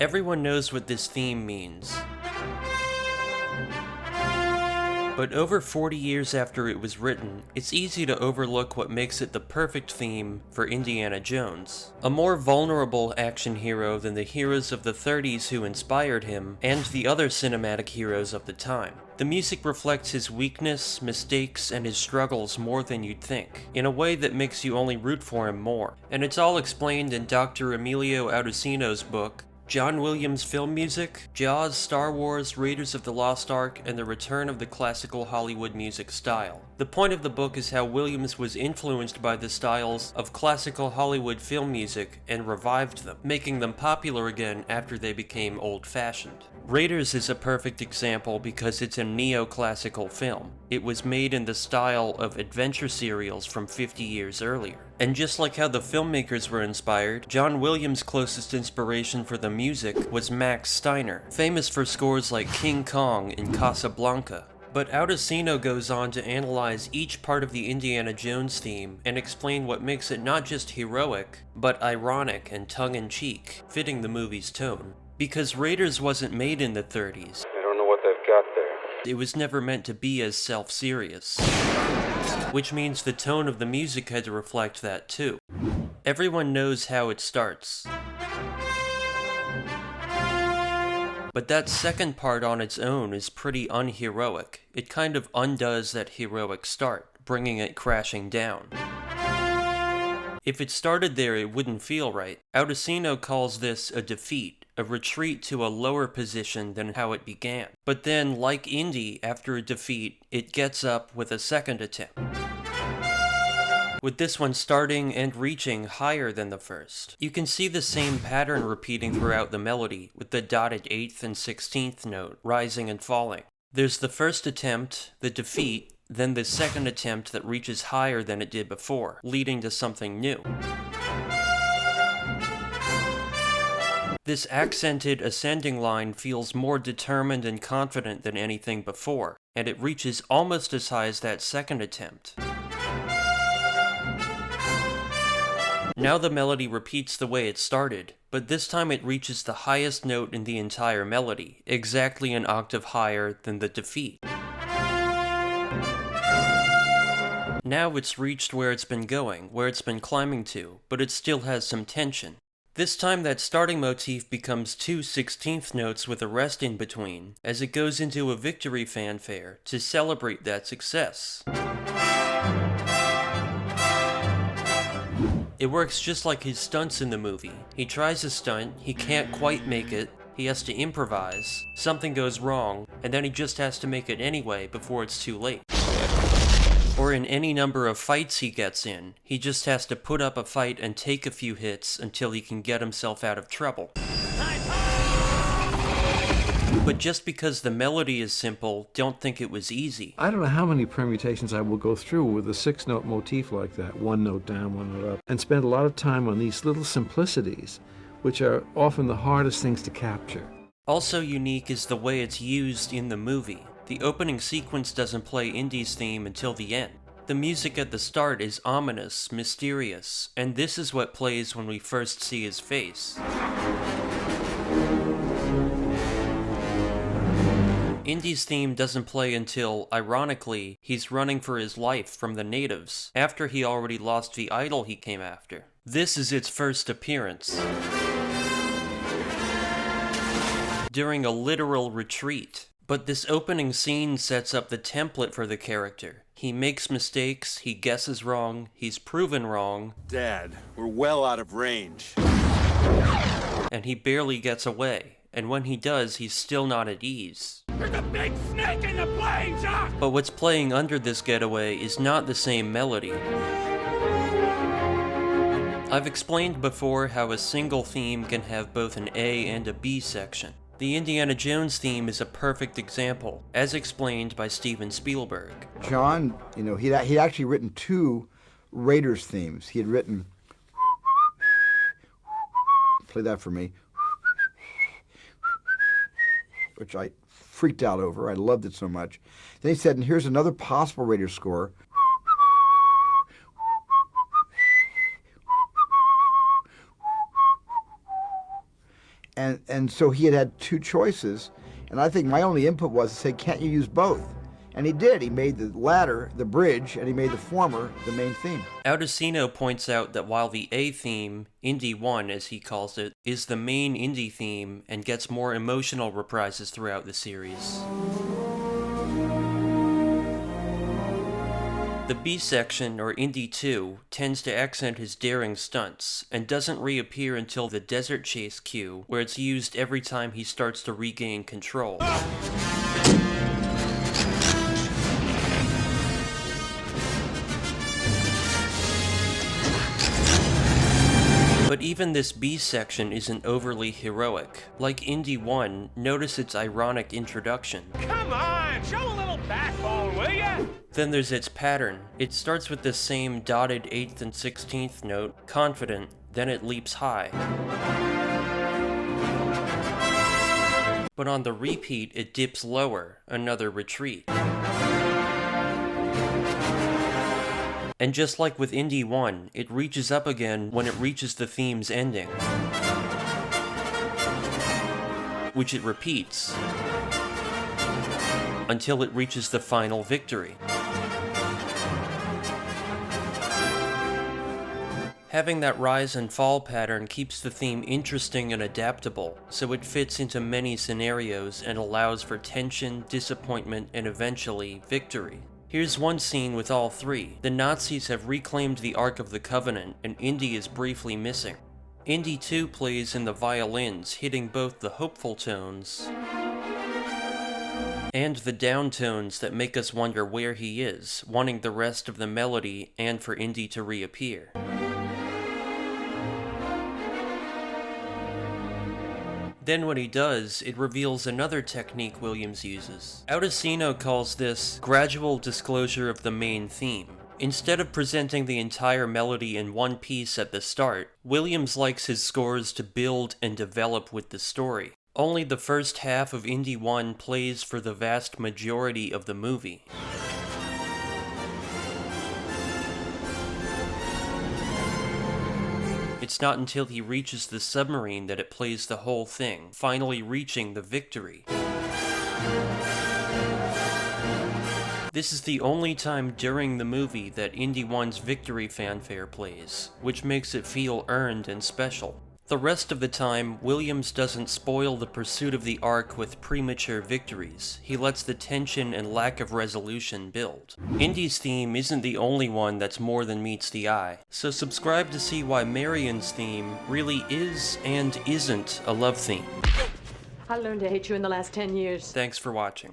Everyone knows what this theme means. But over 40 years after it was written, it's easy to overlook what makes it the perfect theme for Indiana Jones. A more vulnerable action hero than the heroes of the 30s who inspired him, and the other cinematic heroes of the time. The music reflects his weakness, mistakes, and his struggles more than you'd think, in a way that makes you only root for him more. And it's all explained in Dr. Emilio Audissino's book, John Williams' Film Music, Jaws, Star Wars, Raiders of the Lost Ark, and the Return of the Classical Hollywood Music Style. The point of the book is how Williams was influenced by the styles of classical Hollywood film music and revived them, making them popular again after they became old-fashioned. Raiders is a perfect example because it's a neoclassical film. It was made in the style of adventure serials from 50 years earlier. And just like how the filmmakers were inspired, John Williams' closest inspiration for the music was Max Steiner, famous for scores like King Kong and Casablanca. But Audissino goes on to analyze each part of the Indiana Jones theme and explain what makes it not just heroic, but ironic and tongue-in-cheek, fitting the movie's tone. Because Raiders wasn't made in the 30s. I don't know what they've got there. It was never meant to be as self-serious. Which means the tone of the music had to reflect that too. Everyone knows how it starts. But that second part on its own is pretty unheroic. It kind of undoes that heroic start, bringing it crashing down. If it started there, it wouldn't feel right. Audissino calls this a defeat, a retreat to a lower position than how it began. But then, like Indy, after a defeat, it gets up with a second attempt. With this one starting and reaching higher than the first. You can see the same pattern repeating throughout the melody, with the dotted 8th and 16th note rising and falling. There's the first attempt, the defeat, then the second attempt that reaches higher than it did before, leading to something new. This accented ascending line feels more determined and confident than anything before, and it reaches almost as high as that second attempt. Now the melody repeats the way it started, but this time it reaches the highest note in the entire melody, exactly an octave higher than the defeat. Now it's reached where it's been going, where it's been climbing to, but it still has some tension. This time that starting motif becomes two 16th notes with a rest in between, as it goes into a victory fanfare to celebrate that success. It works just like his stunts in the movie. He tries a stunt, he can't quite make it, he has to improvise, something goes wrong, and then he just has to make it anyway before it's too late. Or in any number of fights he gets in, he just has to put up a fight and take a few hits until he can get himself out of trouble. But just because the melody is simple, don't think it was easy. I don't know how many permutations I will go through with a 6-note motif like that, one note down, one note up, and spend a lot of time on these little simplicities, which are often the hardest things to capture. Also unique is the way it's used in the movie. The opening sequence doesn't play Indy's theme until the end. The music at the start is ominous, mysterious, and this is what plays when we first see his face. Indy's theme doesn't play until, ironically, he's running for his life from the natives, after he already lost the idol he came after. This is its first appearance. During a literal retreat. But this opening scene sets up the template for the character. He makes mistakes, he guesses wrong, he's proven wrong. Dad, we're well out of range. And he barely gets away. And when he does, he's still not at ease. There's a big snake in the plane, Doc! But what's playing under this getaway is not the same melody. I've explained before how a single theme can have both an A and a B section. The Indiana Jones theme is a perfect example, as explained by Steven Spielberg. John, he'd actually written 2 Raiders themes. He had written, play that for me, which I freaked out over. I loved it so much. Then he said, and here's another possible Raiders score. And so he had two choices, and I think my only input was to say, can't you use both? And he did. He made the latter the bridge, and he made the former the main theme. Audissino points out that while the A theme, Indy 1 as he calls it, is the main Indy theme and gets more emotional reprises throughout the series, the B section, or Indy 2, tends to accent his daring stunts, and doesn't reappear until the desert chase cue, where it's used every time he starts to regain control. But even this B section isn't overly heroic. Like Indy 1, notice its ironic introduction. Come on, show a little backbone, will ya? Then there's its pattern. It starts with the same dotted 8th and 16th note, confident, then it leaps high. But on the repeat, it dips lower, another retreat. And just like with Indy 1, it reaches up again when it reaches the theme's ending, which it repeats until it reaches the final victory. Having that rise and fall pattern keeps the theme interesting and adaptable, so it fits into many scenarios and allows for tension, disappointment, and eventually, victory. Here's one scene with all three. The Nazis have reclaimed the Ark of the Covenant, and Indy is briefly missing. Indy 2 plays in the violins, hitting both the hopeful tones and the down tones that make us wonder where he is, wanting the rest of the melody and for Indy to reappear. Then when he does, it reveals another technique Williams uses. Audissino calls this gradual disclosure of the main theme. Instead of presenting the entire melody in one piece at the start, Williams likes his scores to build and develop with the story. Only the first half of Indy 1 plays for the vast majority of the movie. It's not until he reaches the submarine that it plays the whole thing, finally reaching the victory. This is the only time during the movie that Indy 1's victory fanfare plays, which makes it feel earned and special. The rest of the time, Williams doesn't spoil the pursuit of the Ark with premature victories. He lets the tension and lack of resolution build. Indy's theme isn't the only one that's more than meets the eye, so subscribe to see why Marion's theme really is and isn't a love theme. I learned to hate you in the last 10 years. Thanks for watching.